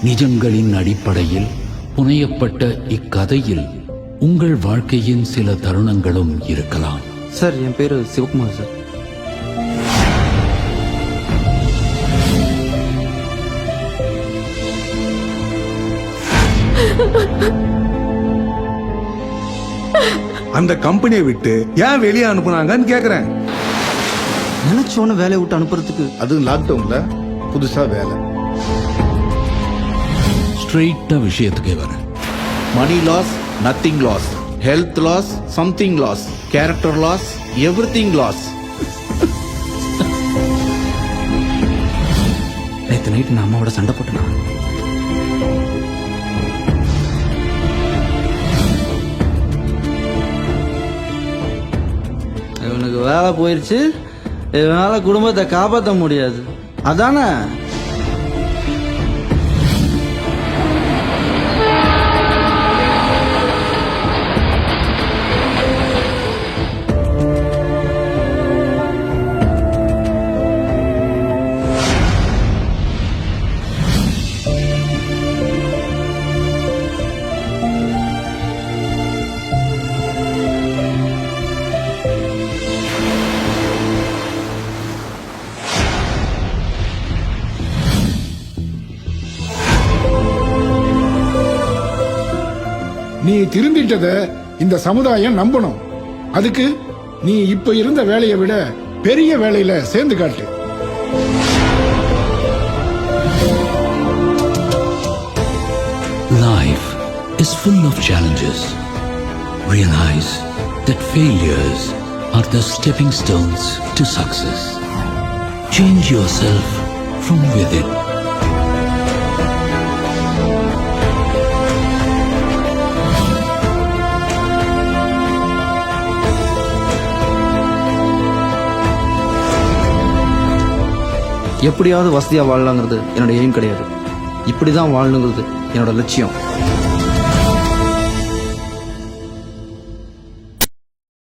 நிஜங்களின் அடிப்படையில் புனையப்பட்ட இக்கதையில் உங்கள் வாழ்க்கையின் சில தருணங்களும் இருக்கலாம். சார், என் பேரு சிவகுமார் சார். அந்த கம்பெனியை விட்டு ஏன் வெளியே அனுப்புனாங்கன்னு கேக்குறேன். நினைச்சோன்னு வேலையை விட்டு அனுப்புறதுக்கு அது லாக்டவுன்ல புதுசா வேலை. ஸ்ட்ரெயிட்டா விஷயத்துக்கே வரேன். Money loss, nothing loss, health loss, something loss, character loss, everything loss. நேற்று நைட்டு நான் அம்மாவோட சண்டை போட்டேனா? இவனுக்கு வேலை போயிடுச்சு, இவனால குடும்பத்தை காப்பாற்ற முடியாது, அதானே? நீ திருந்திட்டத இந்த சமுதாயம் நம்பணும். அதுக்கு நீ இப்ப இருந்த வேலையை விட பெரிய வேலையில சேர்ந்து காட்டு. Life is full of challenges. Realize that failures are the stepping stones to success. Change yourself from within. எப்படியாவது வசதியா வாழலாங்கிறது என்னோட எய்ம் கிடையாது. இப்படிதான் வாழணுங்கிறது என்னோட லட்சியம்.